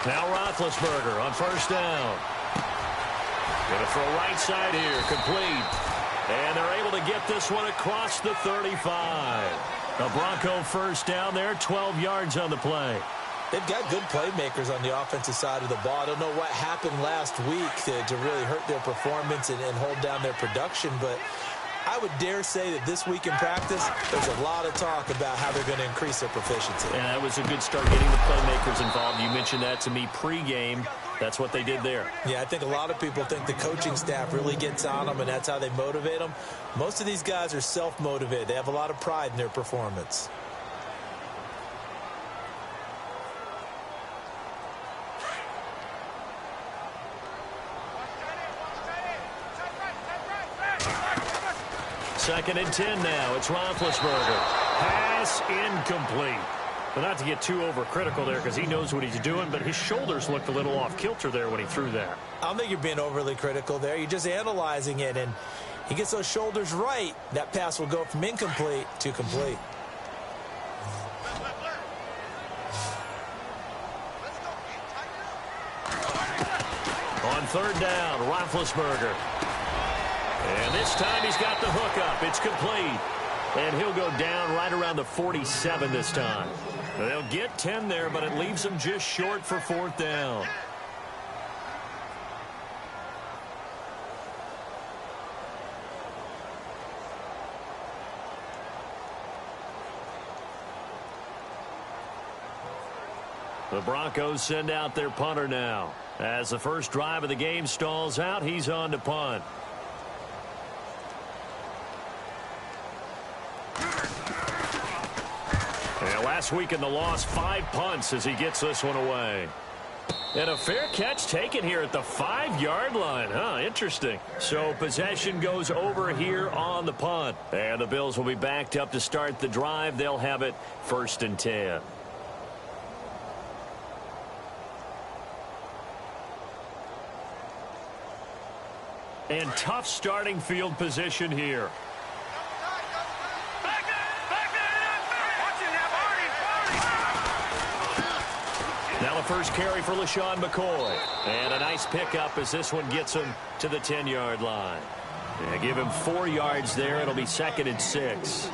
Now Roethlisberger on first down. Going to throw right side here, complete. And they're able to get this one across the 35. A Bronco first down there, 12 yards on the play. They've got good playmakers on the offensive side of the ball. I don't know what happened last week to really hurt their performance and hold down their production, but I would dare say that this week in practice, there's a lot of talk about how they're going to increase their proficiency. Yeah, that was a good start getting the playmakers involved. You mentioned that to me pregame. That's what they did there. Yeah, I think a lot of people think the coaching staff really gets on them, and that's how they motivate them. Most of these guys are self-motivated. They have a lot of pride in their performance. Second and 10 now. It's Roethlisberger. Pass incomplete. But not to get too overcritical there because he knows what he's doing, but his shoulders looked a little off kilter there when he threw that. I don't think you're being overly critical there. You're just analyzing it, and he gets those shoulders right. That pass will go from incomplete to complete. On third down, Roethlisberger. And this time he's got the hook up. It's complete. And he'll go down right around the 47 this time. They'll get 10 there, but it leaves them just short for fourth down. The Broncos send out their punter now. As the first drive of the game stalls out, he's on to punt. And last week in the loss, 5 punts as he gets this one away. And a fair catch taken here at the 5-yard line. Interesting. So possession goes over here on the punt. And the Bills will be backed up to start the drive. They'll have it first and 10. And tough starting field position here. Now the first carry for LaShawn McCoy. And a nice pickup as this one gets him to the 10-yard line. Yeah, give him 4 yards there. It'll be second and 6.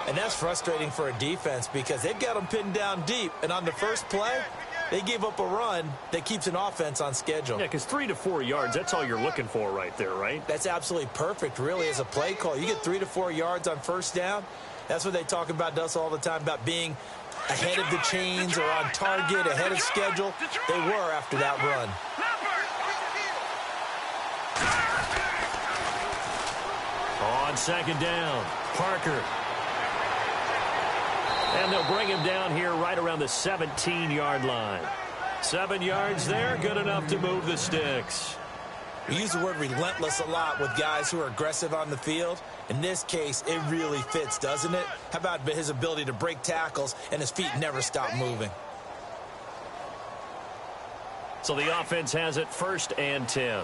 And that's frustrating for a defense because they've got them pinned down deep. And on the first play, they gave up a run that keeps an offense on schedule. Yeah, because 3 to 4 yards, that's all you're looking for right there, right? That's absolutely perfect, really, as a play call. You get 3 to 4 yards on first down. That's what they talk about us all the time, about being ahead of the chains or on target, ahead of schedule. They were after that run. On second down, Parker. And they'll bring him down here right around the 17-yard line. 7 yards there, good enough to move the sticks. We use the word relentless a lot with guys who are aggressive on the field. In this case, it really fits, doesn't it? How about his ability to break tackles and his feet never stop moving? So the offense has it first and 10.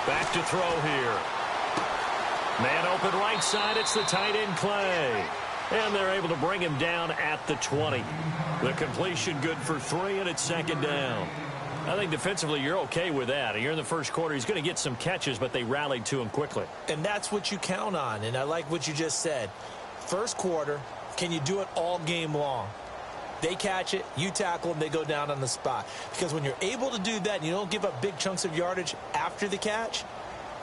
Back to throw here. Man open right side. It's the tight end Clay. And they're able to bring him down at the 20. The completion good for 3, and it's second down. I think defensively you're okay with that. You're in the first quarter. He's going to get some catches, but they rallied to him quickly. And that's what you count on, and I like what you just said. First quarter, can you do it all game long? They catch it, you tackle them, they go down on the spot. Because when you're able to do that and you don't give up big chunks of yardage after the catch,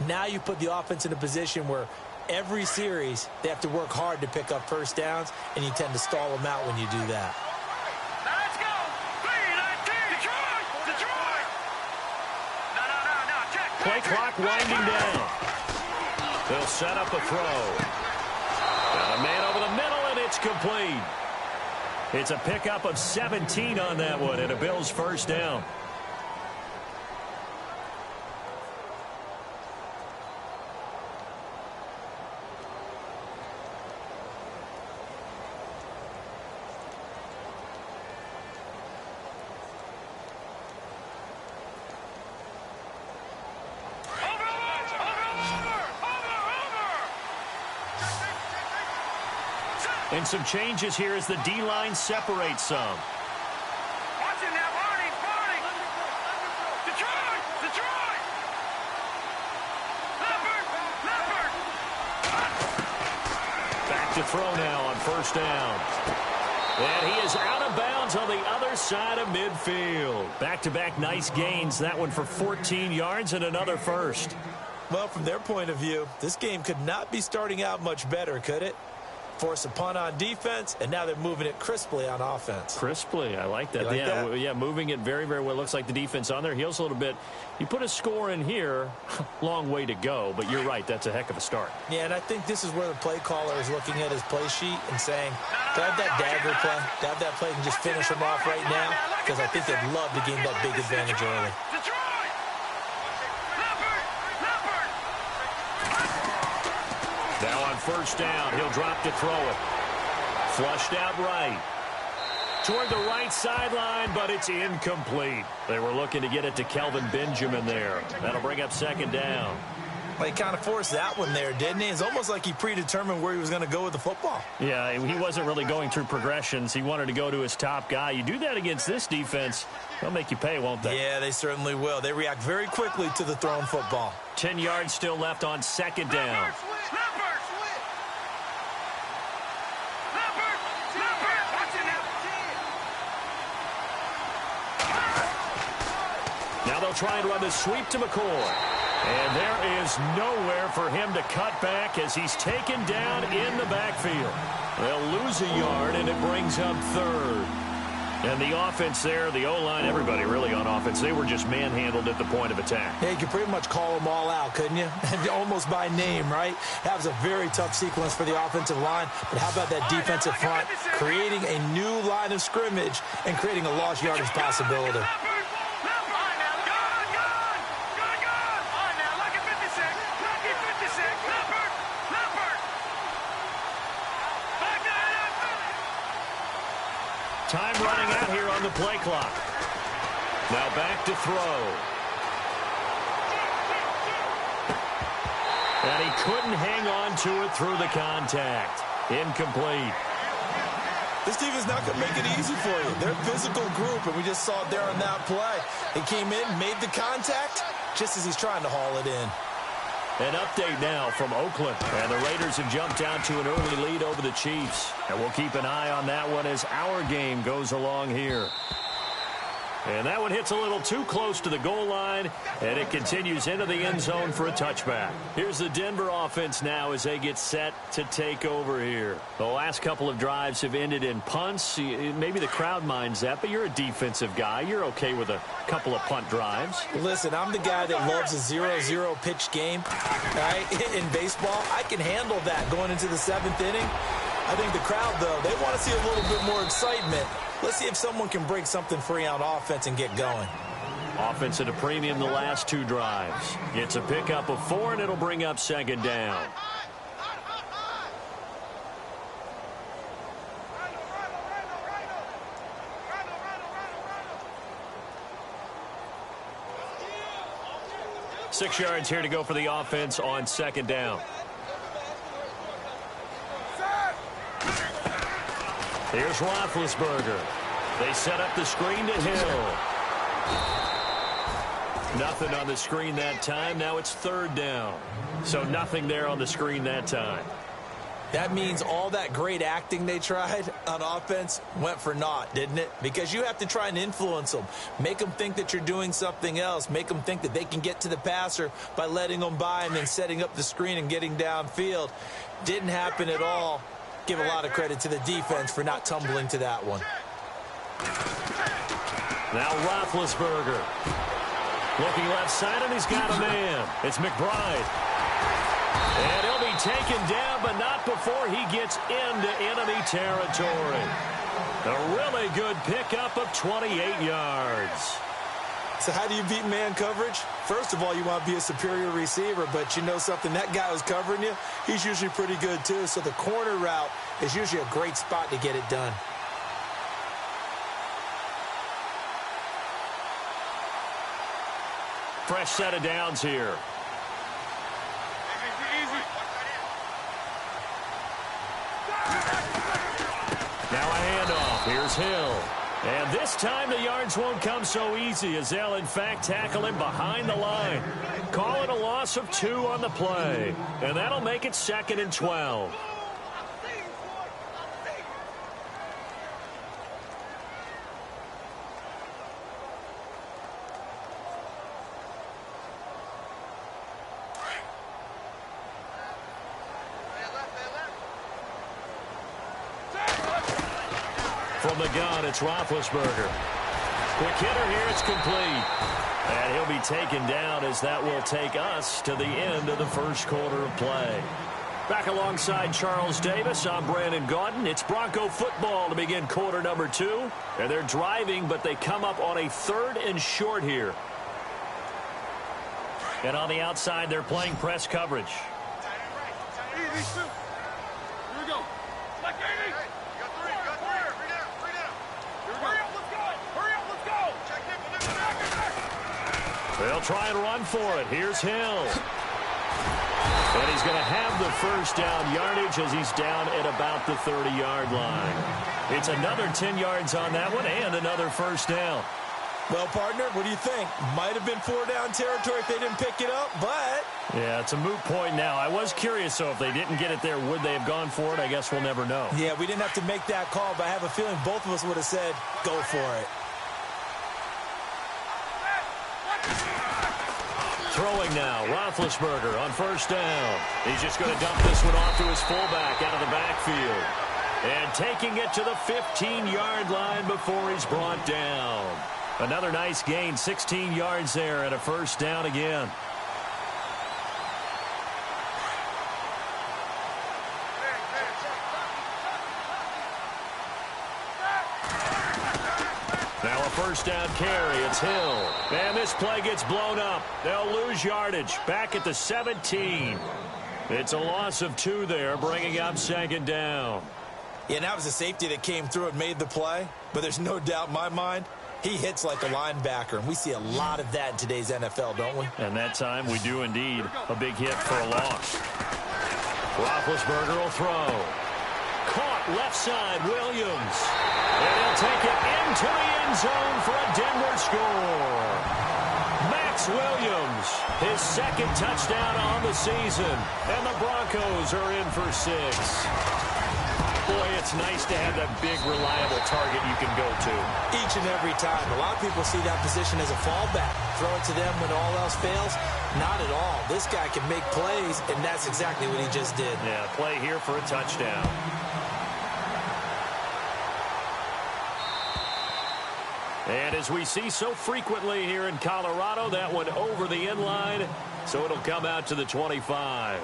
now you put the offense in a position where every series they have to work hard to pick up first downs, and you tend to stall them out when you do that. Let's go! Detroit! No, check. Play clock winding down. They'll set up a throw. Got a man over the middle, and it's complete. It's a pickup of 17 on that one, and a Bills first down. And some changes here as the D-line separates some. Watch it now, Barney. Detroit. Back to throw now on first down. And he is out of bounds on the other side of midfield. Back-to-back nice gains. That one for 14 yards and another first. Well, from their point of view, this game could not be starting out much better, could it? Force a punt on defense, and now they're moving it crisply on offense. Crisply, I like that. Yeah, moving it very, very well. Looks like the defense on their heels a little bit. You put a score in here, long way to go, but you're right, that's a heck of a start. Yeah, and I think this is where the play caller is looking at his play sheet and saying, do I have that dagger play? Do I have that play and just finish them off right now? Because I think they'd love to gain that big advantage early. Now on first down, he'll drop to throw it. Flushed out right. Toward the right sideline, but it's incomplete. They were looking to get it to Kelvin Benjamin there. That'll bring up second down. Well, he kind of forced that one there, didn't he? It's almost like he predetermined where he was going to go with the football. Yeah, he wasn't really going through progressions. He wanted to go to his top guy. You do that against this defense, they'll make you pay, won't they? Yeah, they certainly will. They react very quickly to the thrown football. 10 yards still left on second down. Now they'll try and run the sweep to McCoy. And there is nowhere for him to cut back as he's taken down in the backfield. They'll lose a yard, and it brings up third. And the offense there, the O-line, everybody really on offense, they were just manhandled at the point of attack. Yeah, you could pretty much call them all out, couldn't you? Almost by name, right? That was a very tough sequence for the offensive line. But how about that defensive front creating a new line of scrimmage and creating a lost yardage possibility? Time running out here on the play clock. Now back to throw. And he couldn't hang on to it through the contact. Incomplete. This team is not going to make it easy for you. They're a physical group, and we just saw it there on that play. He came in, made the contact, just as he's trying to haul it in. An update now from Oakland. And the Raiders have jumped out to an early lead over the Chiefs. And we'll keep an eye on that one as our game goes along here. And that one hits a little too close to the goal line, and it continues into the end zone for a touchback. Here's the Denver offense now as they get set to take over here. The last couple of drives have ended in punts. Maybe the crowd minds that, but you're a defensive guy. You're okay with a couple of punt drives. Listen, I'm the guy that loves a 0-0 pitch game. Right? In baseball, I can handle that going into the 7th inning. I think the crowd, though, they want to see a little bit more excitement. Let's see if someone can break something free on offense and get going. Offense at a premium the last two drives. It's a pickup of 4, and it'll bring up second down. Six yards here to go for the offense on second down. Here's Roethlisberger. They set up the screen to Hill. Nothing on the screen that time. Now it's third down. So nothing there on the screen that time. That means all that great acting they tried on offense went for naught, didn't it? Because you have to try and influence them. Make them think that you're doing something else. Make them think that they can get to the passer by letting them by and then setting up the screen and getting downfield. Didn't happen at all. Give a lot of credit to the defense for not tumbling to that one. Now Roethlisberger. Looking left side, and he's got a man. It's McBride. And he'll be taken down, but not before he gets into enemy territory. A really good pickup of 28 yards. So how do you beat man coverage? First of all, you want to be a superior receiver, but you know something, that guy who's covering you, he's usually pretty good too. So the corner route is usually a great spot to get it done. Fresh set of downs here. handoff. Here's Hill. And this time the yards won't come so easy as they'll, in fact, tackle him behind the line. Call it a loss of 2 on the play. And that'll make it 2nd and 12. From the gun, it's Roethlisberger. Quick hitter here, it's complete. And he'll be taken down as that will take us to the end of the first quarter of play. Back alongside Charles Davis, I'm Brandon Gaudin. It's Bronco football to begin quarter number 2. And they're driving, but they come up on a 3rd and short here. And on the outside, they're playing press coverage. Here we go. Like 80. They'll try and run for it. Here's Hill. And he's going to have the first down yardage as he's down at about the 30-yard line. It's another 10 yards on that one and another first down. Well, partner, what do you think? Might have been 4-down territory if they didn't pick it up, but... Yeah, it's a moot point now. I was curious, so if they didn't get it there, would they have gone for it? I guess we'll never know. Yeah, we didn't have to make that call, but I have a feeling both of us would have said, go for it. Throwing now, Roethlisberger on first down. He's just going to dump this one off to his fullback out of the backfield. And taking it to the 15-yard line before he's brought down. Another nice gain, 16 yards there and a first down again. Now a first down carry. It's Hill. And this play gets blown up. They'll lose yardage. Back at the 17. It's a loss of 2 there, bringing up 2nd down. Yeah, and that was a safety that came through and made the play. But there's no doubt in my mind, he hits like a linebacker. And we see a lot of that in today's NFL, don't we? And that time we do indeed. A big hit for a loss. Roethlisberger will throw. Caught left side, Williams. And he'll take it into the end zone for a Denver score. Max Williams, his 2nd touchdown on the season. And the Broncos are in for 6. Boy, it's nice to have that big, reliable target you can go to. Each and every time. A lot of people see that position as a fallback. Throw it to them when all else fails. Not at all. This guy can make plays, and that's exactly what he just did. Yeah, play here for a touchdown. And as we see so frequently here in Colorado, that one over the end line, so it'll come out to the 25.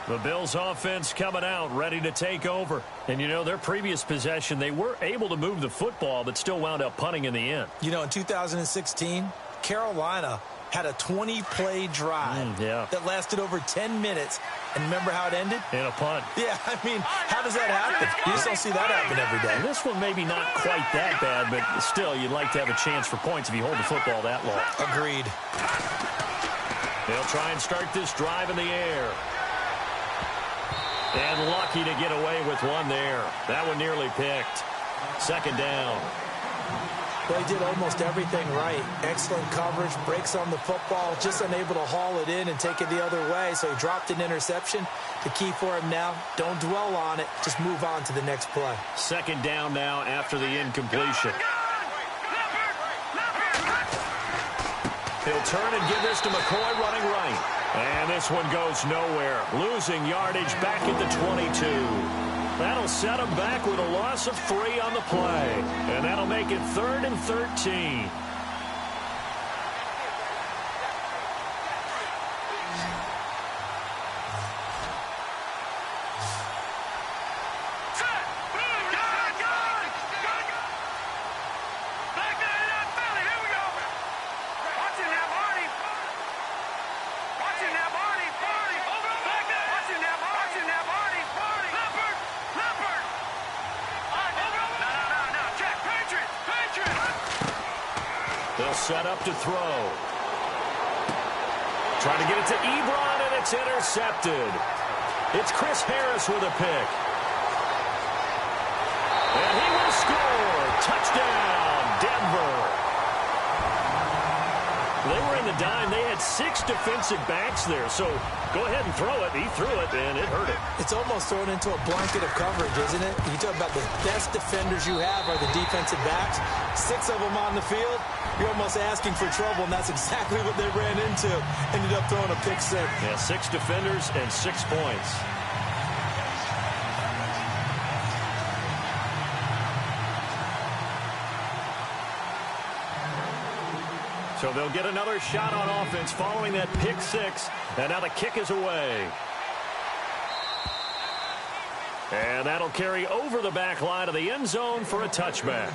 The Bills offense coming out, ready to take over. And, you know, their previous possession, they were able to move the football, but still wound up punting in the end. You know, in 2016, Carolina had a 20-play drive that lasted over 10 minutes. And remember how it ended? In a punt. Yeah, I mean, how does that happen? You just don't see that happen every day. And this one maybe not quite that bad, but still, you'd like to have a chance for points if you hold the football that long. Agreed. They'll try and start this drive in the air. And lucky to get away with one there. That one nearly picked. 2nd down. Well, he did almost everything right. Excellent coverage, breaks on the football, just unable to haul it in and take it the other way. So he dropped an interception. The key for him now, don't dwell on it. Just move on to the next play. 2nd down now after the incompletion. He'll turn and give this to McCoy running right. And this one goes nowhere. Losing yardage back at the 22. That'll set him back with a loss of 3 on the play. And that'll make it 3rd and 13. They'll set up to throw. Trying to get it to Ebron, and it's intercepted. It's Chris Harris with a pick. And he will score. Touchdown, Denver. They were in the dime. They had 6 defensive backs there. So go ahead and throw it. He threw it, and it hurt him. It's almost thrown into a blanket of coverage, isn't it? You talk about the best defenders you have are the defensive backs. 6 of them on the field. You're almost asking for trouble, and that's exactly what they ran into. Ended up throwing a pick six. Yeah, 6 defenders and 6 points. So they'll get another shot on offense following that pick six. And now the kick is away. And that'll carry over the back line of the end zone for a touchback.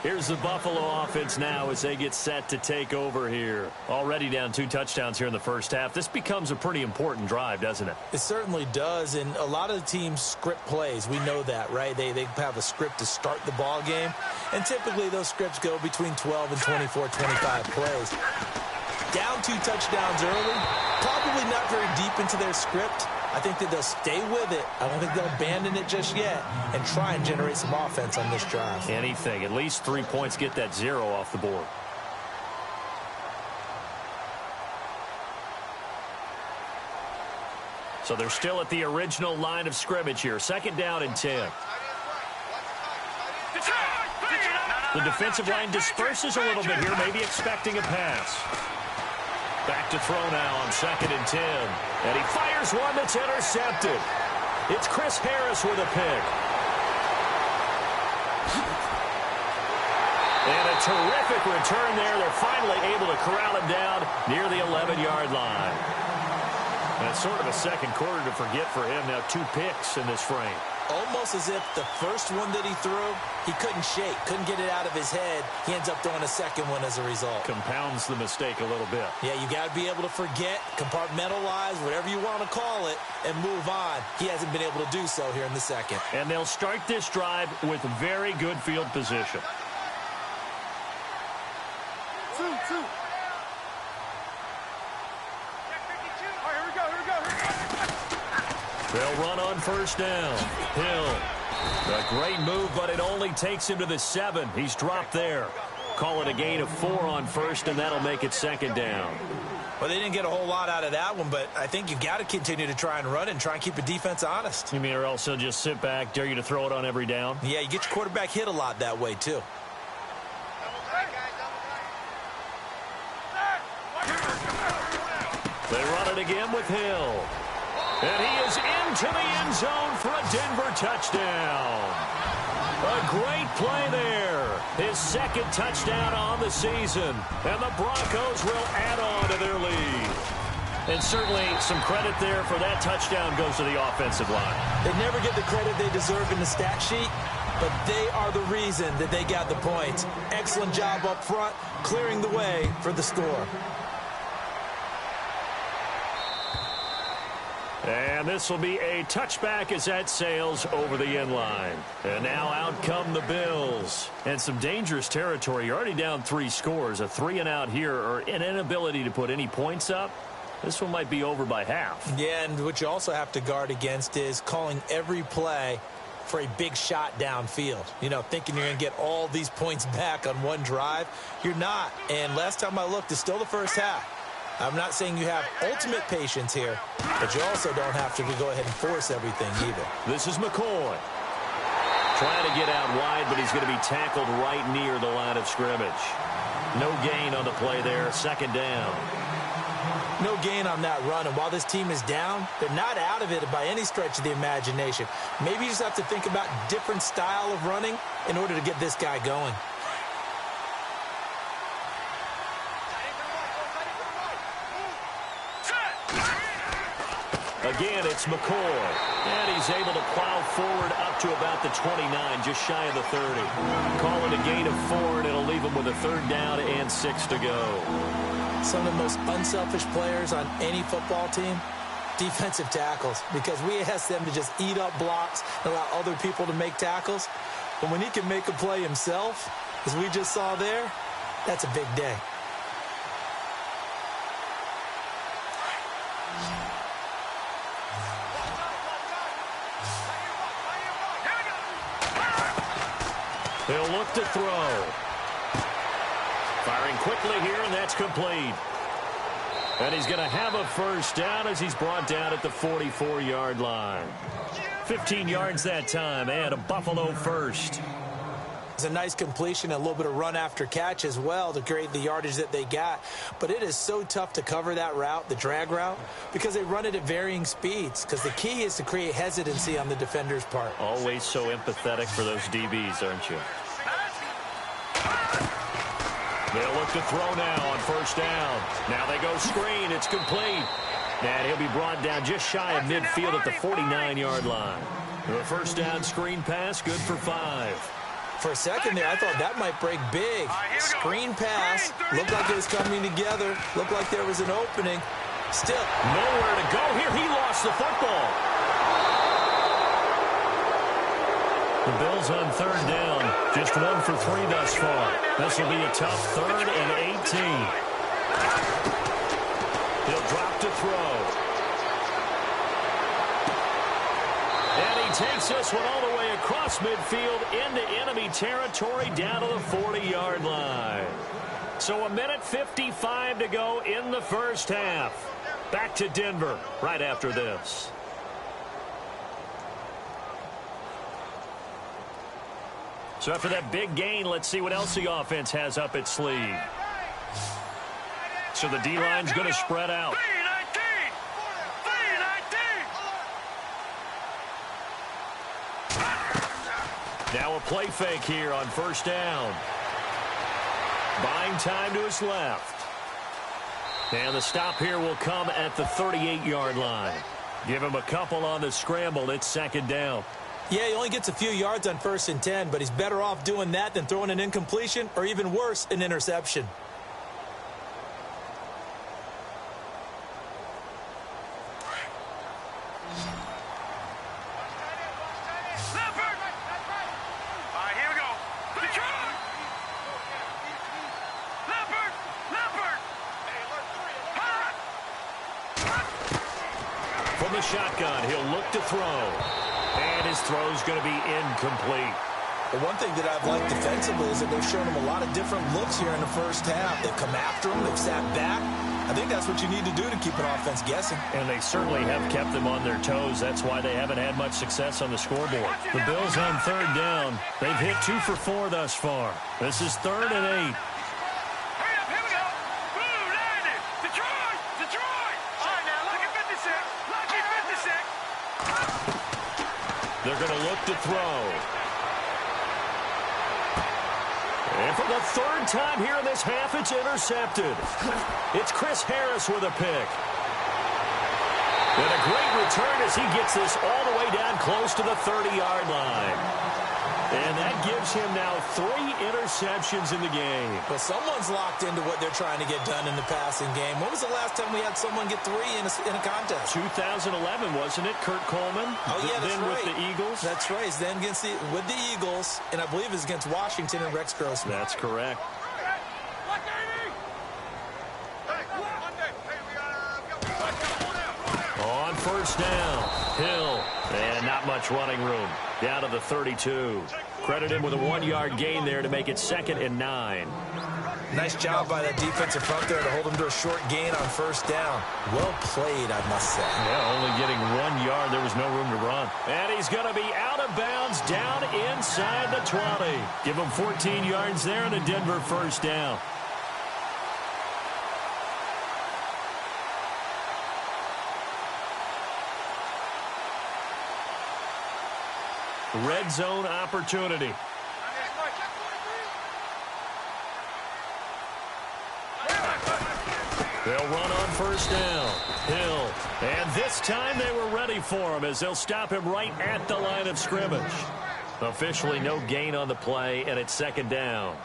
Here's the Buffalo offense now as they get set to take over here. Already down 2 touchdowns here in the first half. This becomes a pretty important drive, doesn't it? It certainly does, and a lot of the teams script plays. We know that, right? They have a script to start the ball game, and typically those scripts go between 12 and 24, 25 plays. Down 2 touchdowns early, probably not very deep into their script. I think that they'll stay with it. I don't think they'll abandon it just yet and try and generate some offense on this drive. Anything. At least 3 points, get that 0 off the board. So they're still at the original line of scrimmage here. 2nd down and 10. The defensive line disperses a little bit here, maybe expecting a pass. Back to throw now on 2nd and 10. And he fires one that's intercepted. It's Chris Harris with a pick. And a terrific return there. They're finally able to corral him down near the 11-yard line. And it's sort of a second quarter to forget for him. Now 2 picks in this frame. Almost as if the first one that he threw, he couldn't shake, couldn't get it out of his head. He ends up throwing a second one as a result. Compounds the mistake a little bit. Yeah, you got to be able to forget, compartmentalize, whatever you want to call it, and move on. He hasn't been able to do so here in the second. And they'll start this drive with very good field position. 2. They'll run on 1st down. Hill. A great move, but it only takes him to the 7. He's dropped there. Call it a gain of 4 on 1st, and that'll make it 2nd down. Well, they didn't get a whole lot out of that one, but I think you've got to continue to try and run and try and keep the defense honest. You mean or else he'll just sit back, dare you to throw it on every down? Yeah, you get your quarterback hit a lot that way, too. They run it again with Hill. And he is into the end zone for a Denver touchdown. A great play there. His 2nd touchdown on the season. And the Broncos will add on to their lead. And certainly some credit there for that touchdown goes to the offensive line. They never get the credit they deserve in the stat sheet, but they are the reason that they got the points. Excellent job up front, clearing the way for the score. And this will be a touchback as that sails over the end line. And now out come the Bills. And some dangerous territory. You're already down 3 scores. A 3-and-out here, or an inability to put any points up. This one might be over by half. Yeah, and what you also have to guard against is calling every play for a big shot downfield. You know, thinking you're going to get all these points back on one drive. You're not. And last time I looked, it's still the first half. I'm not saying you have ultimate patience here, but you also don't have to go ahead and force everything either. This is McCoy. Trying to get out wide, but he's going to be tackled right near the line of scrimmage. No gain on the play there. 2nd down. No gain on that run, and while this team is down, they're not out of it by any stretch of the imagination. Maybe you just have to think about different style of running in order to get this guy going. Again, it's McCoy. And he's able to plow forward up to about the 29, just shy of the 30. Call it a gain of 4, and it'll leave him with a 3rd down and 6 to go. Some of the most unselfish players on any football team, defensive tackles, because we ask them to just eat up blocks and allow other people to make tackles. But when he can make a play himself, as we just saw there, that's a big day. He'll look to throw. Firing quickly here, and that's complete. And he's going to have a first down as he's brought down at the 44-yard line. 15 yards that time, and a Buffalo first. It's a nice completion, a little bit of run after catch as well to create the yardage that they got. But it is so tough to cover that route, the drag route, because they run it at varying speeds. Because the key is to create hesitancy on the defender's part. Always so empathetic for those DBs, aren't you? They'll look to throw now on first down. Now they go screen. It's complete. And he'll be brought down just shy of midfield at the 49-yard line. The first down screen pass, good for 5. For a second there, I thought that might break big. Screen pass. Looked like it was coming together. Looked like there was an opening. Still nowhere to go here. He lost the football. The Bills on third down. Just 1 for 3 thus far. This will be a tough 3rd and 18. He'll drop to throw. And he takes this one all the way across midfield into enemy territory down to the 40-yard line. So 1:55 to go in the first half. Back to Denver right after this. So after that big gain, let's see what else the offense has up its sleeve. So the D-line's going to spread out. Now a play fake here on first down. Buying time to his left. And the stop here will come at the 38-yard line. Give him a couple on the scramble. It's second down. Yeah, he only gets a few yards on 1st and 10, but he's better off doing that than throwing an incompletion or even worse, an interception. From the shotgun, he'll look to throw. And his throw's going to be incomplete. The one thing that I've liked defensively is that they've shown him a lot of different looks here in the first half. They've come after him. They've sat back. I think that's what you need to do to keep an offense guessing. And they certainly have kept them on their toes. That's why they haven't had much success on the scoreboard. The Bills on third down. They've hit 2 for 4 thus far. This is 3rd and 8. They're going to look to throw. And for the 3rd time here in this half, it's intercepted. It's Chris Harris with a pick. And a great return as he gets this all the way down close to the 30-yard line. And that gives him now 3 interceptions in the game. Well, someone's locked into what they're trying to get done in the passing game. When was the last time we had someone get 3 in a contest? 2011, wasn't it? Kurt Coleman? Oh, yeah, that's then right. With the Eagles? That's right. He's then with the Eagles, and I believe it's against Washington and Rex Grossman. That's correct. On first down, Hill, and not much running room. Down to the 32. Credit him with a 1-yard gain there to make it 2nd and 9. Nice job by that defensive front there to hold him to a short gain on first down. Well played, I must say. Yeah, only getting 1 yard. There was no room to run. And he's going to be out of bounds down inside the 20. Give him 14 yards there and a Denver first down. Red zone opportunity. They'll run on first down. Hill. And this time they were ready for him as they'll stop him right at the line of scrimmage. Officially no gain on the play, and it's 2nd down.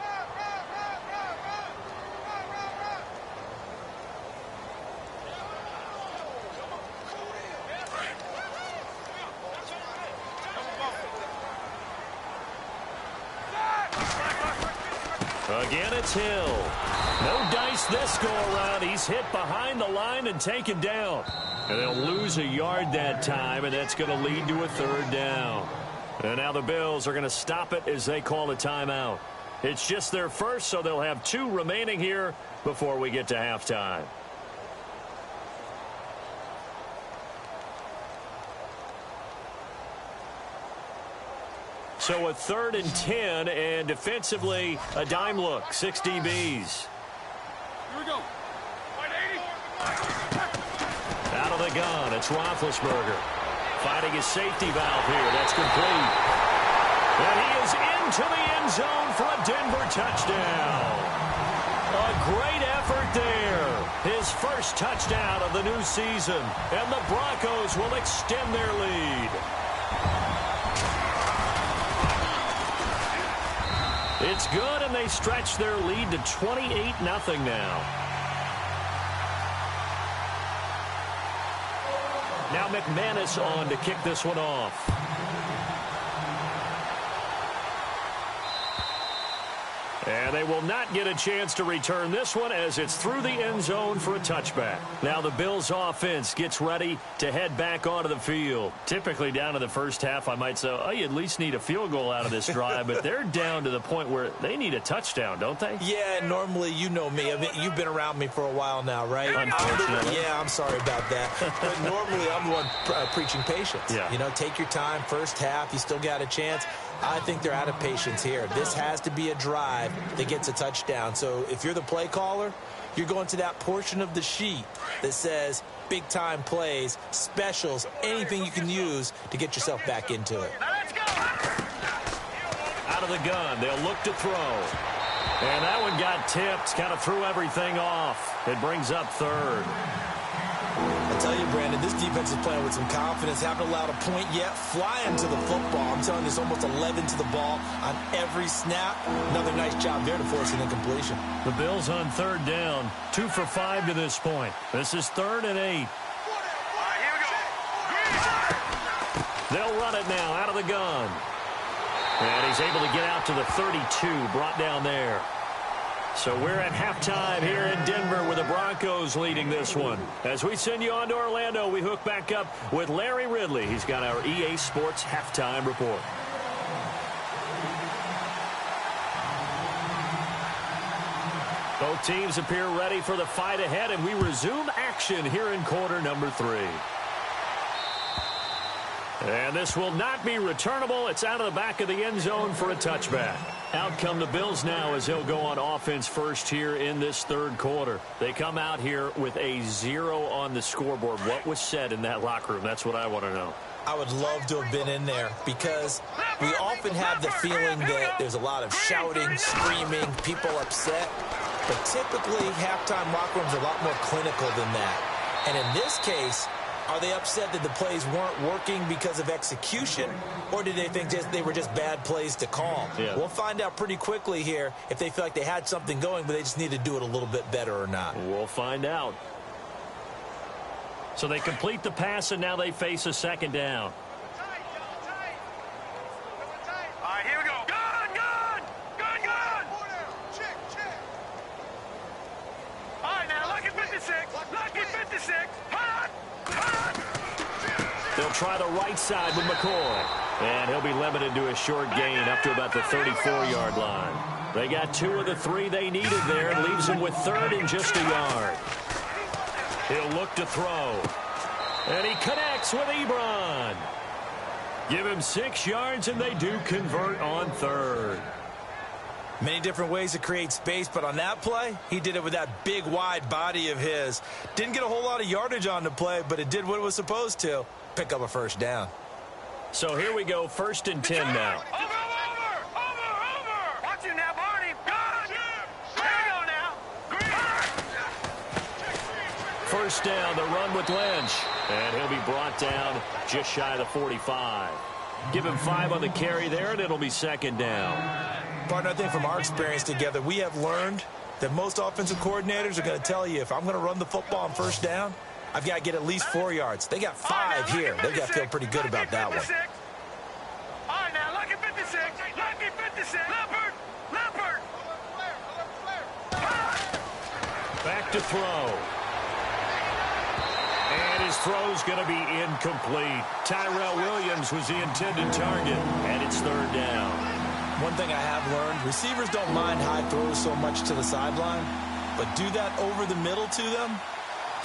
Again, it's Hill. No dice this go-around. He's hit behind the line and taken down. And they'll lose a yard that time, and that's going to lead to a 3rd down. And now the Bills are going to stop it as they call a timeout. It's just their first, so they'll have 2 remaining here before we get to halftime. So a 3rd and 10, and defensively, a dime look, 6 DBs. Here we go. Out of the gun, it's Roethlisberger. Finding his safety valve here. That's complete. And he is into the end zone for a Denver touchdown. A great effort there. His first touchdown of the new season. And the Broncos will extend their lead. It's good, and they stretch their lead to 28-0 now. Now McManus on to kick this one off. And they will not get a chance to return this one as it's through the end zone for a touchback. Now the Bills offense gets ready to head back onto the field. Typically down to the first half, I might say, oh, you at least need a field goal out of this drive. But they're down to the point where they need a touchdown, don't they? Yeah, normally, you know me. I mean, you've been around me for a while now, right? Unfortunately. Yeah, I'm sorry about that. But normally, I'm the one preaching patience. Yeah. You know, take your time. First half, you still got a chance. I think they're out of patience here. This has to be a drive that gets a touchdown. So if you're the play caller, you're going to that portion of the sheet that says big-time plays, specials, anything you can use to get yourself back into it. Out of the gun, they'll look to throw. And that one got tipped, kind of threw everything off. It brings up 3rd. I tell you, Brandon, this defense is playing with some confidence. Haven't allowed a point yet. Flying to the football. I'm telling you, it's almost 11 to the ball on every snap. Another nice job there to force an incompletion. The Bills on 3rd down. 2 for 5 to this point. This is 3rd and 8. They'll run it now out of the gun. And he's able to get out to the 32, brought down there. So we're at halftime here in Denver with the Broncos leading this one. As we send you on to Orlando, we hook back up with Larry Ridley. He's got our EA Sports halftime report. Both teams appear ready for the fight ahead, and we resume action here in quarter number 3. And this will not be returnable. It's out of the back of the end zone for a touchback. Out come the Bills now as they'll go on offense first here in this 3rd quarter. They come out here with a 0 on the scoreboard. What was said in that locker room? That's what I want to know. I would love to have been in there because we often have the feeling that there's a lot of shouting, screaming, people upset. But typically, halftime locker rooms are a lot more clinical than that. And in this case, are they upset that the plays weren't working because of execution, or did they think they were just bad plays to call? Yeah. We'll find out pretty quickly here if they feel like they had something going, but they just need to do it a little bit better or not. We'll find out. So they complete the pass, and now they face a 2nd down. All right, here we go. Gun, gun! Gun, gun! Check. All right, now, lucky 56. Lucky 56. Hot! They'll try the right side with McCoy. And he'll be limited to a short gain up to about the 34-yard line. They got 2 of the 3 they needed there. And leaves him with 3rd and just a yard. He'll look to throw. And he connects with Ebron. Give him 6 yards, and they do convert on 3rd. Many different ways to create space, but on that play, he did it with that big, wide body of his. Didn't get a whole lot of yardage on the play, but it did what it was supposed to. Pick up a 1st down. So here we go, 1st and 10 now. Over! Watch it now, Barney. Gun! There we go now. 1st down, the run with Lynch. And he'll be brought down just shy of the 45. Give him 5 on the carry there, and it'll be 2nd down. Partner, I think from our experience together, we have learned that most offensive coordinators are going to tell you, if I'm going to run the football on 1st down, I've got to get at least 4 yards. They got 5 here. They've got to feel pretty good about that one. All right, now, lucky 56. Lucky 56. Leopard. Back to throw. And his throw's going to be incomplete. Tyrell Williams was the intended target, and it's third down. One thing I have learned, receivers don't mind high throws so much to the sideline, but do that over the middle to them,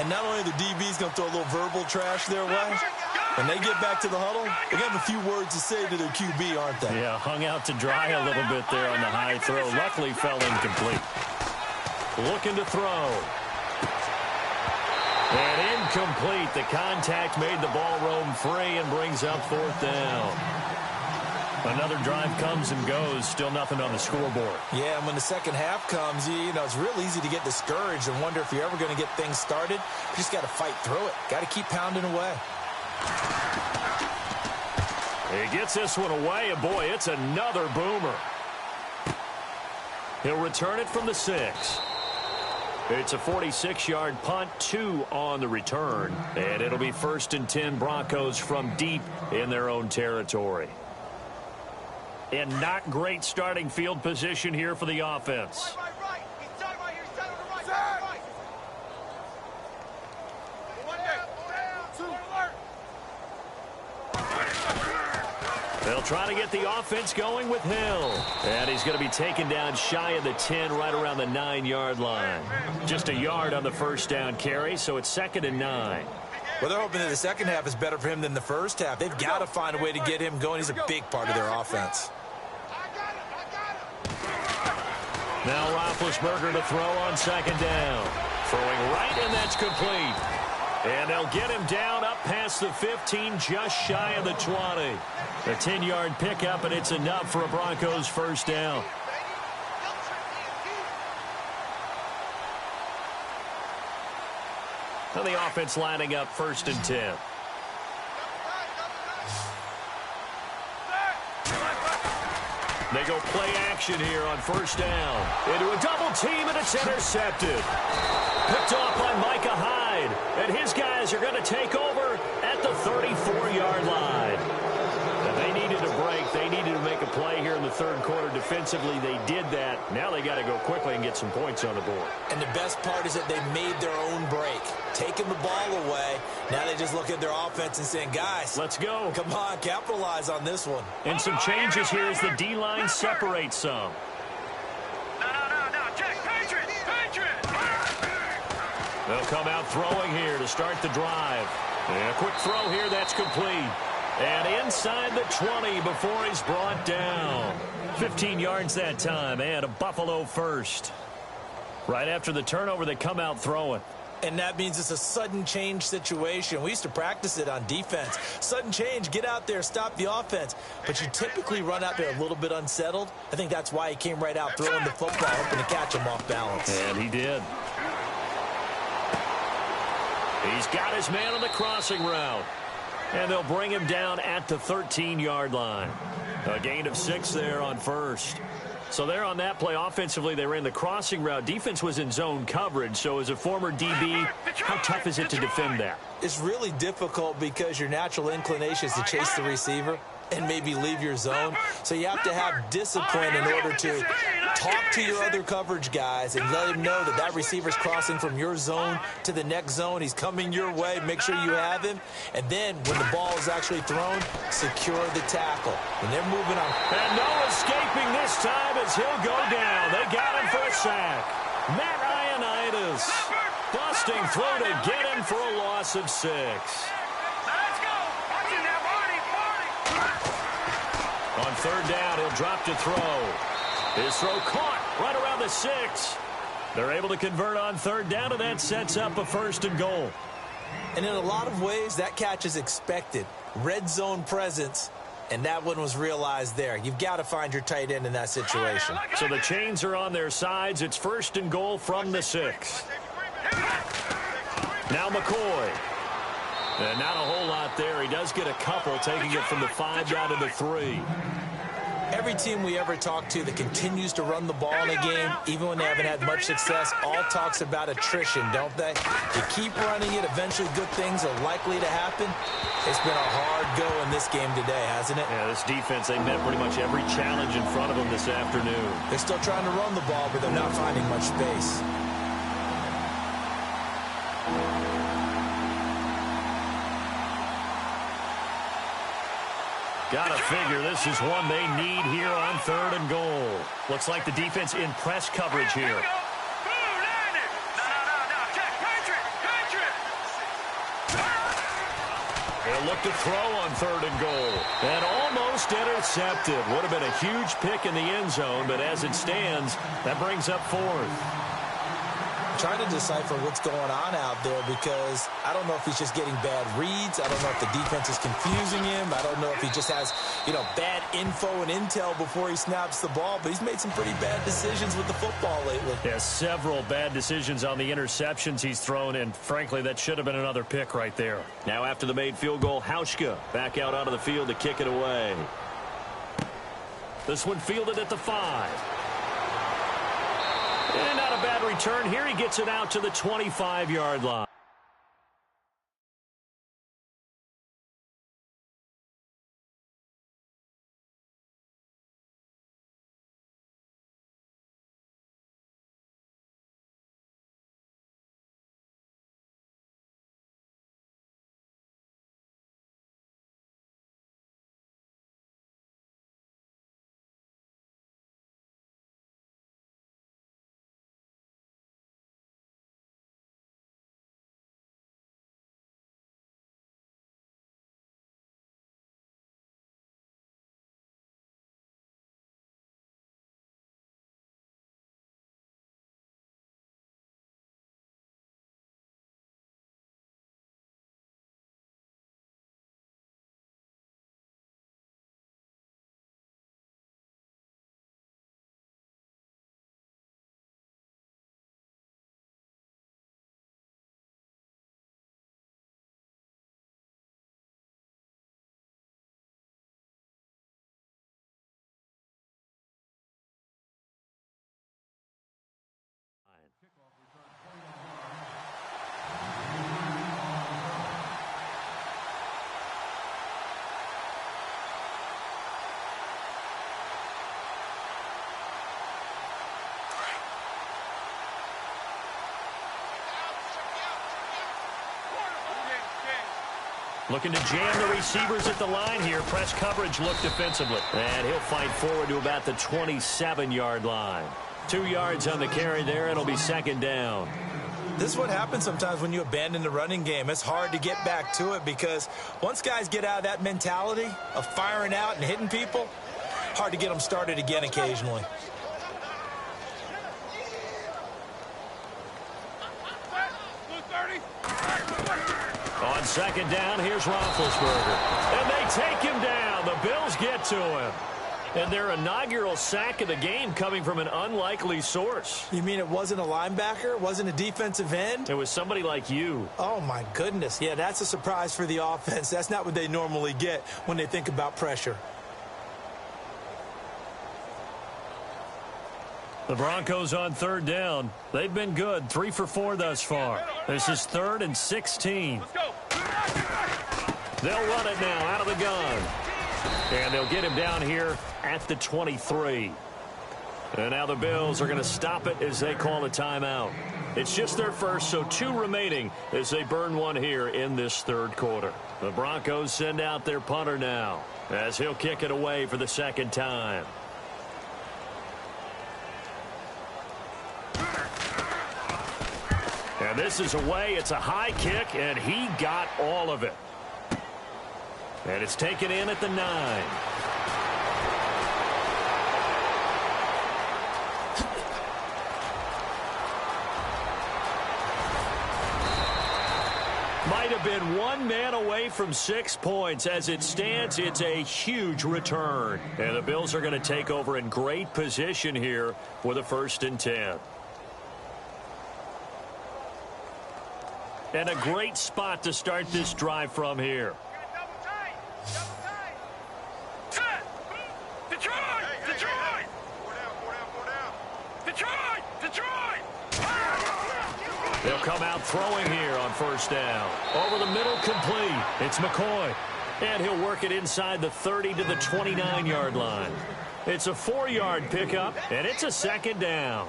and not only the DB's going to throw a little verbal trash their way, when they get back to the huddle, they're going to have a few words to say to their QB, aren't they? Yeah, hung out to dry a little bit there on the high throw. Luckily fell incomplete. Looking to throw. And incomplete. The contact made the ball roam free and brings up fourth down. Another drive comes and goes. Still nothing on the scoreboard. Yeah, and when the second half comes, you know, it's real easy to get discouraged and wonder if you're ever going to get things started. You just got to fight through it. Got to keep pounding away. He gets this one away, and boy, it's another boomer. He'll return it from the 6. It's a 46-yard punt, 2 on the return, and it'll be 1st and 10 Broncos from deep in their own territory. And not great starting field position here for the offense. They'll try to get the offense going with Hill. And he's going to be taken down shy of the 10, right around the 9-yard line. Just a yard on the first down carry, so it's 2nd and 9. Well, they're hoping that the second half is better for him than the first half. They've got to find a way to get him going. He's a big part of their offense. Now Roethlisberger to throw on 2nd down. Throwing right, and that's complete. And they'll get him down up past the 15, just shy of the 20. A 10-yard pickup, and it's enough for a Broncos first down. And the offense lining up 1st and 10. They go play action here on 1st down. Into a double team, and it's intercepted. Picked off by Micah Hyde. And his guys are going to take over at the 34-yard line. And they needed a break. They needed to make a play here in the third quarter defensively. They did that. Now they got to go quickly and get some points on the board. And the best part is that they made their own break. Taking the ball away. Now they just look at their offense and saying, guys, let's go. Come on, capitalize on this one. And some changes here as the D-line separates some. They'll come out throwing here to start the drive. And a quick throw here, that's complete. And inside the 20 before he's brought down. 15 yards that time, and a Buffalo first. Right after the turnover, they come out throwing. And that means it's a sudden change situation. We used to practice it on defense. Sudden change, get out there, stop the offense. But you typically run out there a little bit unsettled. I think that's why he came right out throwing the football, hoping to catch him off balance. And he did. He's got his man on the crossing route. And they'll bring him down at the 13-yard line. A gain of 6 there on 1st. So there on that play, offensively, they ran the crossing route. Defense was in zone coverage. So as a former DB, how tough is it to defend that? It's really difficult because your natural inclination is to chase the receiver and maybe leave your zone. So you have to have discipline in order to talk to your other coverage guys and let him know that that receiver's crossing from your zone to the next zone. He's coming your way. Make sure you have him. And then when the ball is actually thrown, secure the tackle. When they're moving on. And no escaping this time as he'll go down. They got him for a sack. Matt Ioannidis busting through to get him for a loss of 6. On 3rd down, he'll drop to throw. His throw caught right around the 6. They're able to convert on 3rd down, and that sets up a 1st and goal. And in a lot of ways, that catch is expected. Red zone presence, and that one was realized there. You've got to find your tight end in that situation. So the chains are on their sides. It's 1st and goal from the 6. Now McCoy. And not a whole lot there. He does get a couple, taking it from the 5 down to the 3. Every team we ever talk to that continues to run the ball in a game, even when they haven't had much success, all talks about attrition, don't they? You keep running it, eventually good things are likely to happen. It's been a hard go in this game today, hasn't it? Yeah, this defense, they met pretty much every challenge in front of them this afternoon. They're still trying to run the ball, but they're not finding much space. Gotta figure this is one they need here on 3rd and goal. Looks like the defense in press coverage here. They'll look to throw on 3rd and goal. And almost intercepted. Would have been a huge pick in the end zone, but as it stands, that brings up 4th. Trying to decipher what's going on out there because I don't know if he's just getting bad reads. I don't know if the defense is confusing him. I don't know if he just has, bad info and intel before he snaps the ball. But he's made some pretty bad decisions with the football lately. Yeah, several bad decisions on the interceptions he's thrown, and frankly, that should have been another pick right there. Now after the made field goal, Hauschka back out onto the field to kick it away. This one fielded at the 5. And not a bad return here. He gets it out to the 25-yard line. Looking to jam the receivers at the line here. Press coverage look defensively. And he'll fight forward to about the 27-yard line. 2 yards on the carry there. It'll be 2nd down. This is what happens sometimes when you abandon the running game. It's hard to get back to it because once guys get out of that mentality of firing out and hitting people, hard to get them started again occasionally. On 2nd down, here's Roethlisberger. And they take him down. The Bills get to him. And their inaugural sack of the game coming from an unlikely source. You mean it wasn't a linebacker? It wasn't a defensive end? It was somebody like you. Oh, my goodness. Yeah, that's a surprise for the offense. That's not what they normally get when they think about pressure. The Broncos on 3rd down. They've been good. 3 for 4 thus far. This is 3rd and 16. They'll run it now out of the gun. And they'll get him down here at the 23. And now the Bills are going to stop it as they call a timeout. It's just their first, so 2 remaining as they burn one here in this 3rd quarter. The Broncos send out their punter now as he'll kick it away for the 2nd time. And this is away. It's a high kick, and he got all of it. And it's taken in at the 9. Might have been one man away from 6 points. As it stands, it's a huge return. And the Bills are going to take over in great position here with a 1st and 10. And a great spot to start this drive from here. They'll come out throwing here on 1st down. Over the middle, complete. It's McCoy. And he'll work it inside the 30 to the 29-yard line. It's a 4-yard pickup, and it's a 2nd down.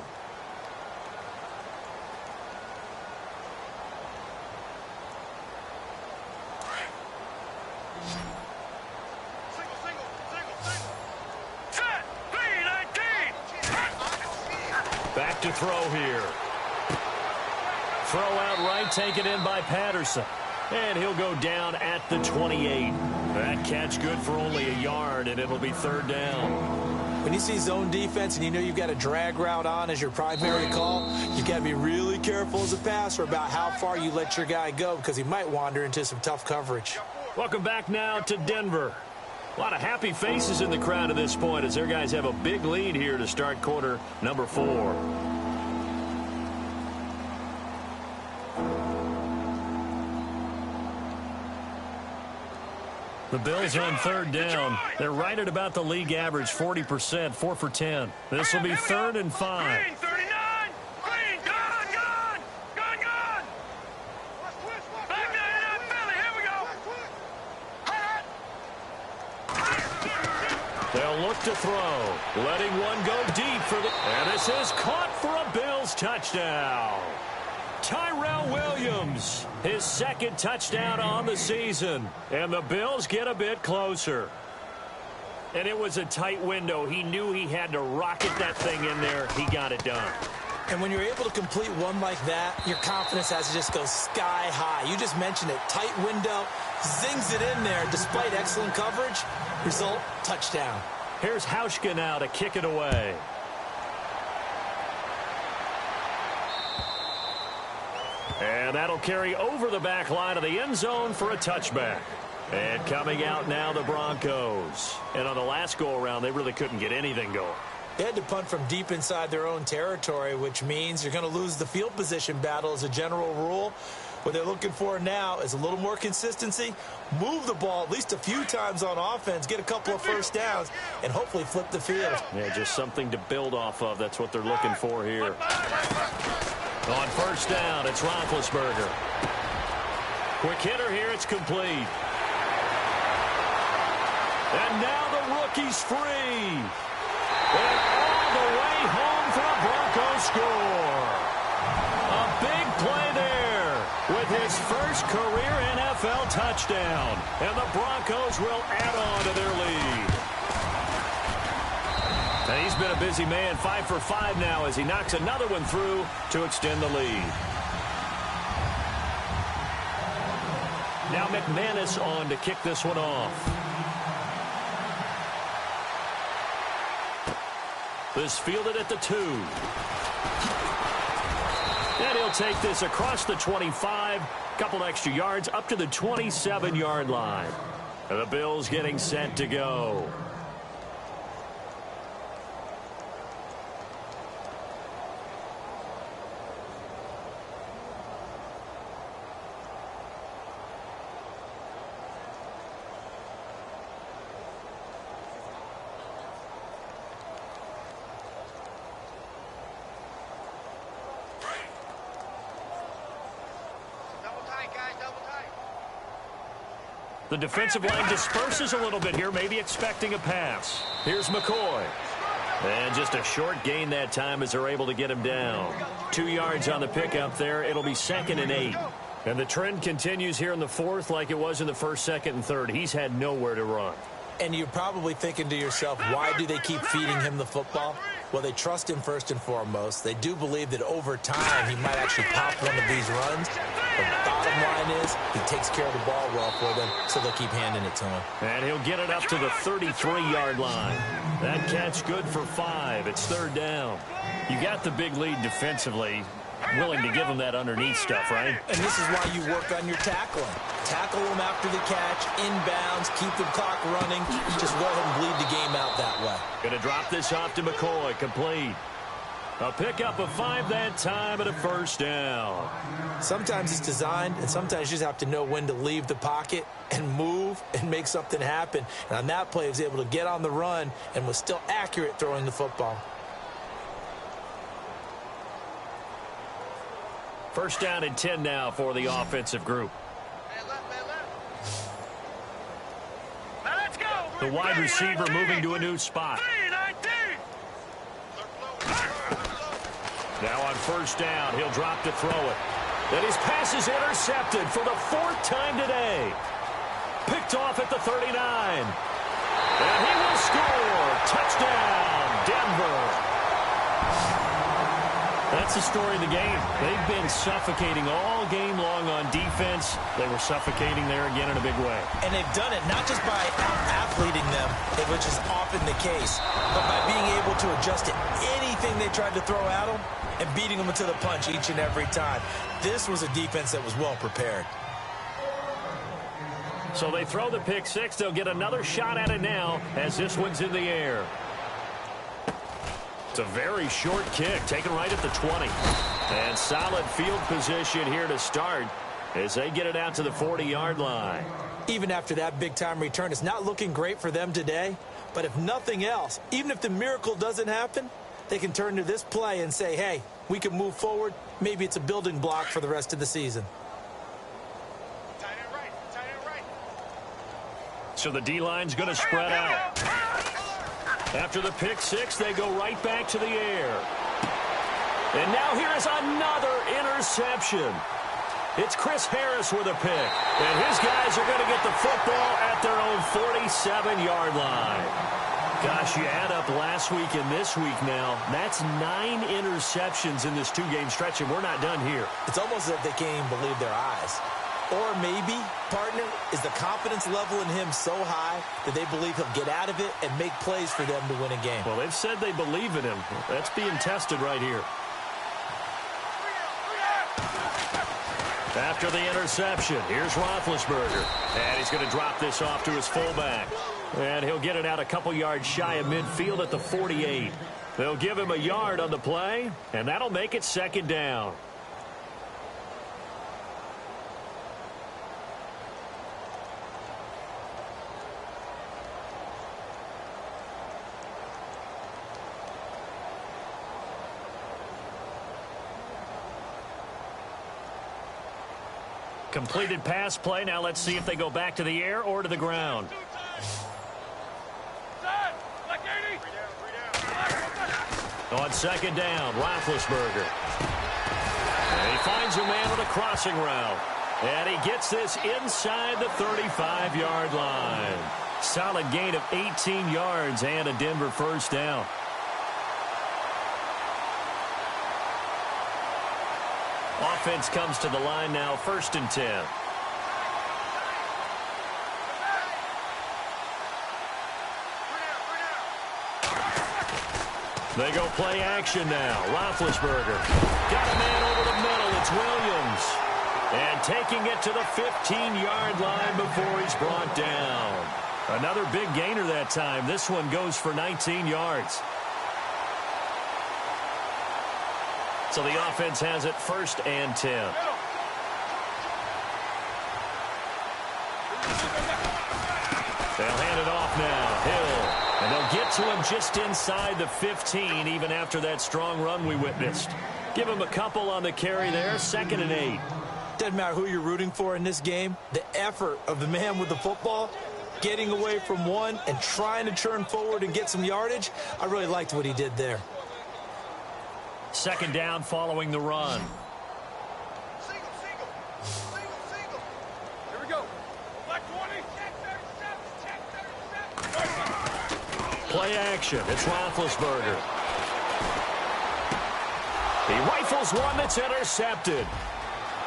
to throw here. Throw out right, taken in by Patterson. And he'll go down at the 28. That catch good for only a yard, and it'll be third down. When you see zone defense and you know you've got a drag route on as your primary call, you've got to be really careful as a passer about how far you let your guy go because he might wander into some tough coverage. Welcome back now to Denver. A lot of happy faces in the crowd at this point as their guys have a big lead here to start quarter number 4. The Bills on third down. They're right at about the league average, 40%, 4 for 10. This will be third and 5. Green, 39. Green, gone. Back nine up, Philly. Here we go. They'll look to throw. Letting one go deep for the... And this is caught for a Bills touchdown. Tyrell Williams, his second touchdown on the season. And the Bills get a bit closer. And it was a tight window. He knew he had to rocket that thing in there. He got it done. And when you're able to complete one like that, your confidence has to just go sky high. You just mentioned it. Tight window, zings it in there despite excellent coverage. Result, touchdown. Here's Hauschka now to kick it away. And that'll carry over the back line of the end zone for a touchback. And coming out now, the Broncos. And on the last go-around, they really couldn't get anything going. They had to punt from deep inside their own territory, which means you're going to lose the field position battle as a general rule. What they're looking for now is a little more consistency, move the ball at least a few times on offense, get a couple of first downs, and hopefully flip the field. Yeah, just something to build off of. That's what they're looking for here. On first down, it's Roethlisberger. Quick hitter here, it's complete. And now the rookie's free. And all the way home for a Broncos score. A big play there with his first career NFL touchdown. And the Broncos will add on to their lead. And he's been a busy man, 5 for 5 now as he knocks another one through to extend the lead. Now McManus on to kick this one off. This fielded at the 2. And he'll take this across the 25. Couple extra yards up to the 27-yard line. And the Bills getting set to go. The defensive line disperses a little bit here, maybe expecting a pass. Here's McCoy. And just a short gain that time as they're able to get him down. 2 yards on the pickup there. It'll be 2nd and 8. And the trend continues here in the 4th like it was in the 1st, 2nd, and 3rd. He's had nowhere to run. And you're probably thinking to yourself, why do they keep feeding him the football? Well, they trust him first and foremost. They do believe that over time he might actually pop one of these runs. The bottom line is he takes care of the ball well for them, so they'll keep handing it to him. And he'll get it up to the 33-yard line. That catch good for 5. It's 3rd down. You got the big lead defensively. Willing to give them that underneath stuff, right? And this is why you work on your tackling. Tackle them after the catch, inbounds, keep the clock running. Just go ahead and bleed the game out that way. Going to drop this off to McCoy, complete. A pickup of 5 that time and a 1st down. Sometimes it's designed, and sometimes you just have to know when to leave the pocket and move and make something happen. And on that play, he was able to get on the run and was still accurate throwing the football. 1st down and 10 now for the offensive group. Now let's go. The wide receiver moving to a new spot. Now on 1st down, he'll drop to throw it. Then his pass is intercepted for the 4th time today. Picked off at the 39. And he will score. Touchdown, Denver. That's the story of the game. They've been suffocating all game long on defense. They were suffocating there again in a big way. And they've done it not just by out-athleting them, which is often the case, but by being able to adjust to anything they tried to throw at them and beating them into the punch each and every time. This was a defense that was well prepared. So they throw the pick six. They'll get another shot at it now as this one's in the air. It's a very short kick, taken right at the 20. And solid field position here to start as they get it out to the 40-yard line. Even after that big-time return, it's not looking great for them today. But if nothing else, even if the miracle doesn't happen, they can turn to this play and say, hey, we can move forward. Maybe it's a building block for the rest of the season. So the D-line's going to spread out. After the pick six, they go right back to the air. And now here is another interception. It's Chris Harris with a pick. And his guys are going to get the football at their own 47-yard line. Gosh, you add up last week and this week now, that's 9 interceptions in this two-game stretch, and we're not done here. It's almost as if they can't even believe their eyes. Or maybe, partner, is the confidence level in him so high that they believe he'll get out of it and make plays for them to win a game. Well, they've said they believe in him. That's being tested right here. After the interception, here's Roethlisberger. And he's going to drop this off to his fullback. And he'll get it out a couple yards shy of midfield at the 48. They'll give him a yard on the play, and that'll make it second down. Completed pass play. Now let's see if they go back to the air or to the ground. On second down, Roethlisberger. And he finds a man on a crossing route. And he gets this inside the 35-yard line. Solid gain of 18 yards and a Denver first down. Offense comes to the line now, 1st and 10. They go play action now. Roethlisberger got a man over the middle. It's Williams. And taking it to the 15-yard line before he's brought down. Another big gainer that time. This one goes for 19 yards. So the offense has it 1st and 10. They'll hand it off now. Hill. And they'll get to him just inside the 15, even after that strong run we witnessed. Give him a couple on the carry there, 2nd and 8. Doesn't matter who you're rooting for in this game. The effort of the man with the football, getting away from one and trying to churn forward and get some yardage, I really liked what he did there. 2nd down following the run. Single. Here we go. Black 20. Play action. It's Roethlisberger. He rifles one that's intercepted.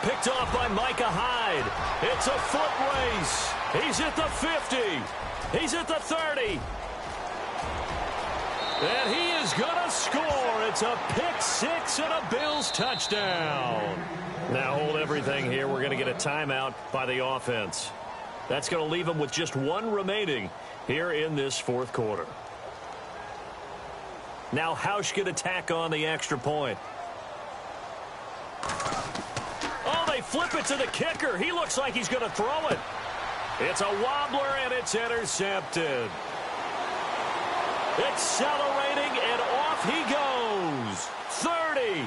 Picked off by Micah Hyde. It's a foot race. He's at the 50. He's at the 30. And he is going to score. It's a pick six and a Bills touchdown. Now hold everything here. We're going to get a timeout by the offense. That's going to leave them with just one remaining here in this 4th quarter. Now Hausch can attack on the extra point. Oh, they flip it to the kicker. He looks like he's going to throw it. It's a wobbler, and it's intercepted. Accelerating, and off he goes. 30,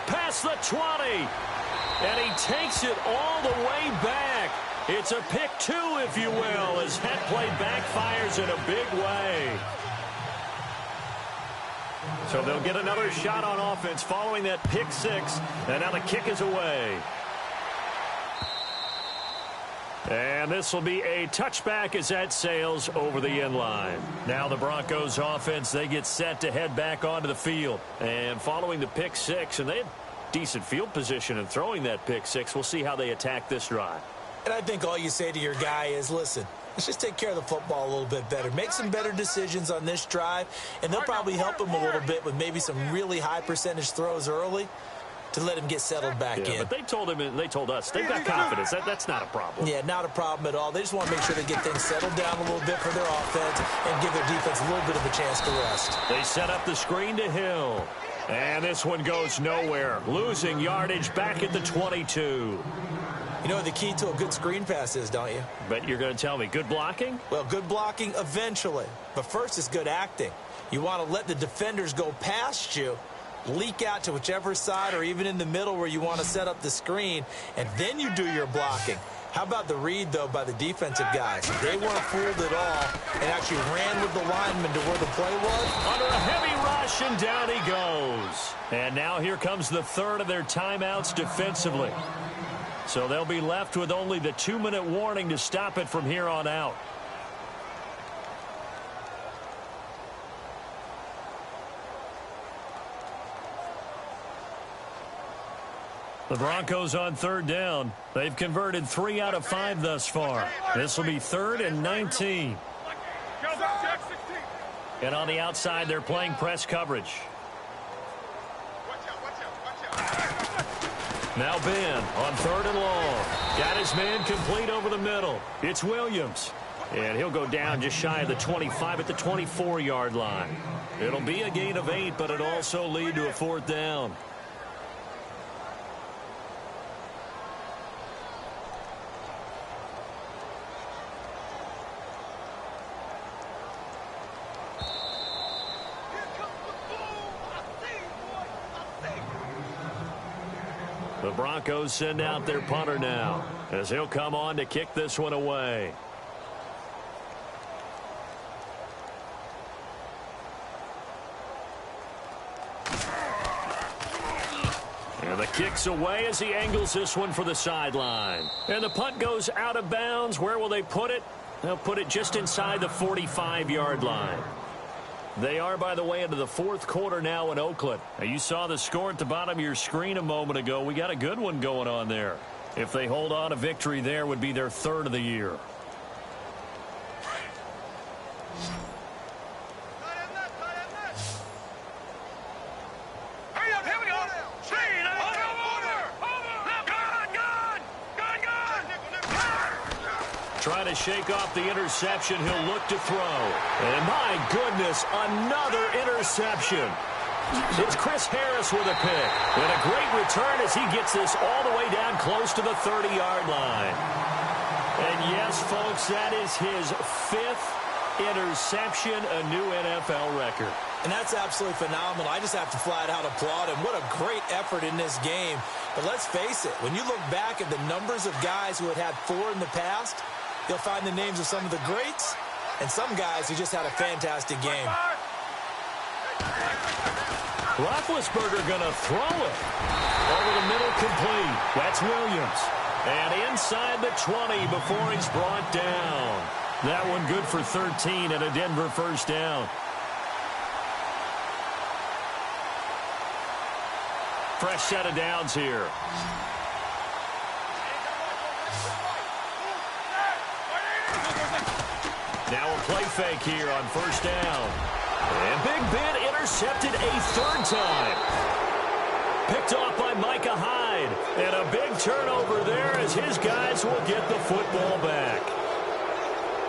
past the 20, and he takes it all the way back. It's a pick 2, if you will, as that play backfires in a big way. So they'll get another shot on offense following that pick 6, and now the kick is away. And this will be a touchback as that sails over the end line. Now the Broncos offense, they get set to head back onto the field. And following the pick six, and they had decent field position in throwing that pick six, we'll see how they attack this drive. And I think all you say to your guy is, listen, let's just take care of the football a little bit better. Make some better decisions on this drive, and they'll probably help him a little bit with maybe some really high percentage throws early to let him get settled back in. But they told him and they told us they've got confidence. That's not a problem. Yeah, not a problem at all. They just want to make sure they get things settled down a little bit for their offense and give their defense a little bit of a chance to rest. They set up the screen to Hill. And this one goes nowhere. Losing yardage back at the 22. You know what the key to a good screen pass is, don't you? But you're going to tell me, good blocking? Well, good blocking eventually. But first is good acting. You want to let the defenders go past you, leak out to whichever side or even in the middle where you want to set up the screen, and then you do your blocking. How about the read, though, by the defensive guys? They weren't fooled at all and actually ran with the lineman to where the play was. Under a heavy rush, and down he goes. And now here comes the third of their timeouts defensively. So they'll be left with only the 2-minute warning to stop it from here on out. The Broncos on third down. They've converted 3 out of 5 thus far. This will be 3rd and 19. And on the outside, they're playing press coverage. Now Ben on 3rd and long. Got his man complete over the middle. It's Williams. And he'll go down just shy of the 25 at the 24-yard line. It'll be a gain of 8, but it'll also lead to a 4th down. The Broncos send out their punter now as he'll come on to kick this one away. And the kick's away as he angles this one for the sideline. And the punt goes out of bounds. Where will they put it? They'll put it just inside the 45-yard line. They are, by the way, into the 4th quarter now in Oakland. Now, you saw the score at the bottom of your screen a moment ago. We got a good one going on there. If they hold on, a victory there would be their 3rd of the year. Trying to shake off the interception. He'll look to throw. And my goodness, another interception. It's Chris Harris with a pick. And a great return as he gets this all the way down close to the 30-yard line. And yes, folks, that is his 5th interception, a new NFL record. And that's absolutely phenomenal. I just have to flat out applaud him. What a great effort in this game. But let's face it, when you look back at the numbers of guys who had 4 in the past, you'll find the names of some of the greats and some guys who just had a fantastic game. Roethlisberger going to throw it. Over the middle, complete. That's Williams. And inside the 20 before he's brought down. That one good for 13 and a Denver 1st down. Fresh set of downs here. Now a play fake here on 1st down. And Big Ben intercepted a 3rd time. Picked off by Micah Hyde. And a big turnover there as his guys will get the football back.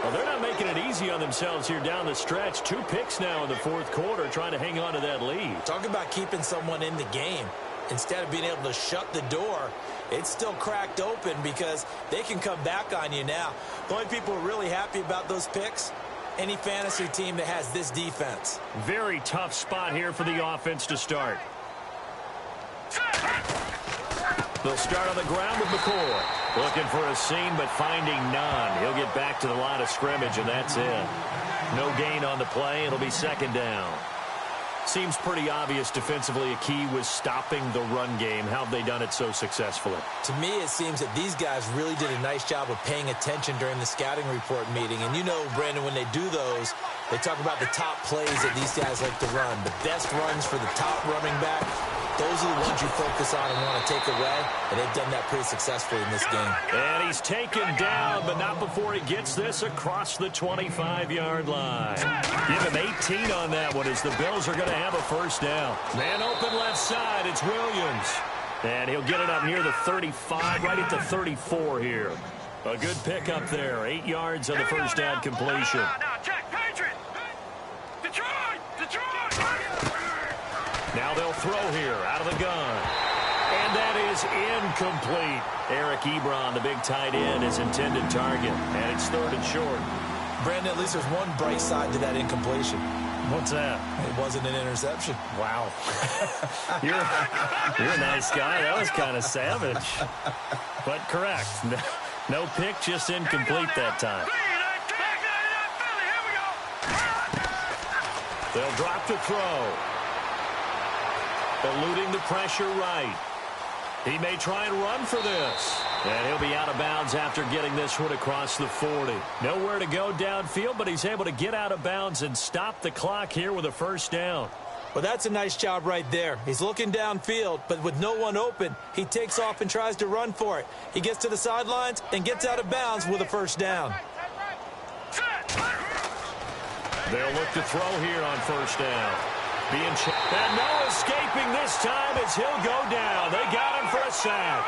Well, they're not making it easy on themselves here down the stretch. 2 picks now in the 4th quarter trying to hang on to that lead. Talk about keeping someone in the game. Instead of being able to shut the door, it's still cracked open because they can come back on you now. The only people who are really happy about those picks, any fantasy team that has this defense. Very tough spot here for the offense to start. They'll start on the ground with McCoy. Looking for a seam, but finding none. He'll get back to the line of scrimmage, and that's it. No gain on the play. It'll be 2nd down. Seems pretty obvious defensively a key was stopping the run game. How have they done it so successfully? To me, it seems that these guys really did a nice job of paying attention during the scouting report meeting. And you know, Brandon, when they do those, they talk about the top plays that these guys like to run. The best runs for the top running back, those are the ones you focus on and want to take away. And they've done that pretty successfully in this game. And he's taken down, but not before he gets this across the 25-yard line. Give him 18 on that one as the Bills are going to have a first down. Man open left side, it's Williams. And he'll get it up near the 35, right at the 34 here. A good pickup there, 8 yards on the first down completion. Now they'll throw here out of the gun. And that is incomplete. Eric Ebron, the big tight end, his intended target. And it's 3rd and short. Brandon, at least there's one bright side to that incompletion. What's that? It wasn't an interception. Wow. You're a nice guy. That was kind of savage. But correct. No pick, just incomplete that time. They'll drop to throw. Eluding the pressure right. He may try and run for this. And he'll be out of bounds after getting this one across the 40. Nowhere to go downfield, but he's able to get out of bounds and stop the clock here with a first down. Well, that's a nice job right there. He's looking downfield, but with no one open, he takes off and tries to run for it. He gets to the sidelines and gets out of bounds with a first down. They'll look to throw here on first down. And no escaping this time as he'll go down. They got him for a sack.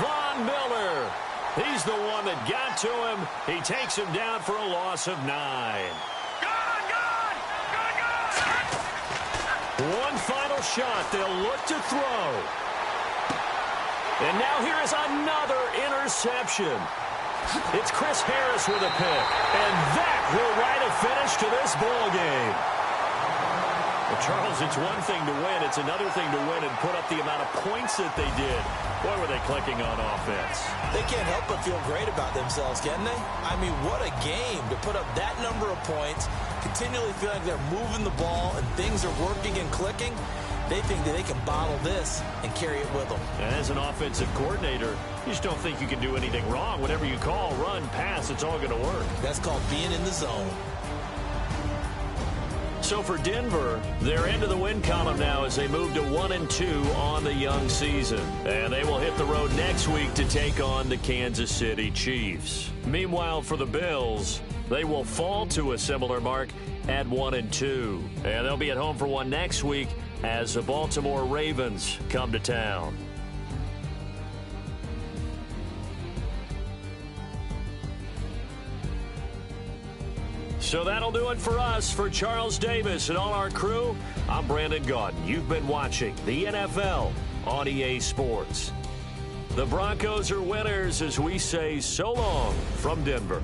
Von Miller. He's the one that got to him. He takes him down for a loss of 9. One final shot. They'll look to throw. And now here is another interception. It's Chris Harris with a pick. And that will write a finish to this ball game. Well, Charles, it's one thing to win. It's another thing to win and put up the amount of points that they did. Boy, were they clicking on offense. They can't help but feel great about themselves, can they? I mean, what a game to put up that number of points, continually feeling like they're moving the ball and things are working and clicking. They think that they can bottle this and carry it with them. And as an offensive coordinator, you just don't think you can do anything wrong. Whatever you call, run, pass, it's all going to work. That's called being in the zone. So for Denver, they're into the win column now as they move to 1-2 on the young season. And they will hit the road next week to take on the Kansas City Chiefs. Meanwhile, for the Bills, they will fall to a similar mark at 1-2. And they'll be at home for one next week as the Baltimore Ravens come to town. So that'll do it for us. For Charles Davis and all our crew, I'm Brandon Gaudin. You've been watching the NFL on EA Sports. The Broncos are winners as we say so long from Denver.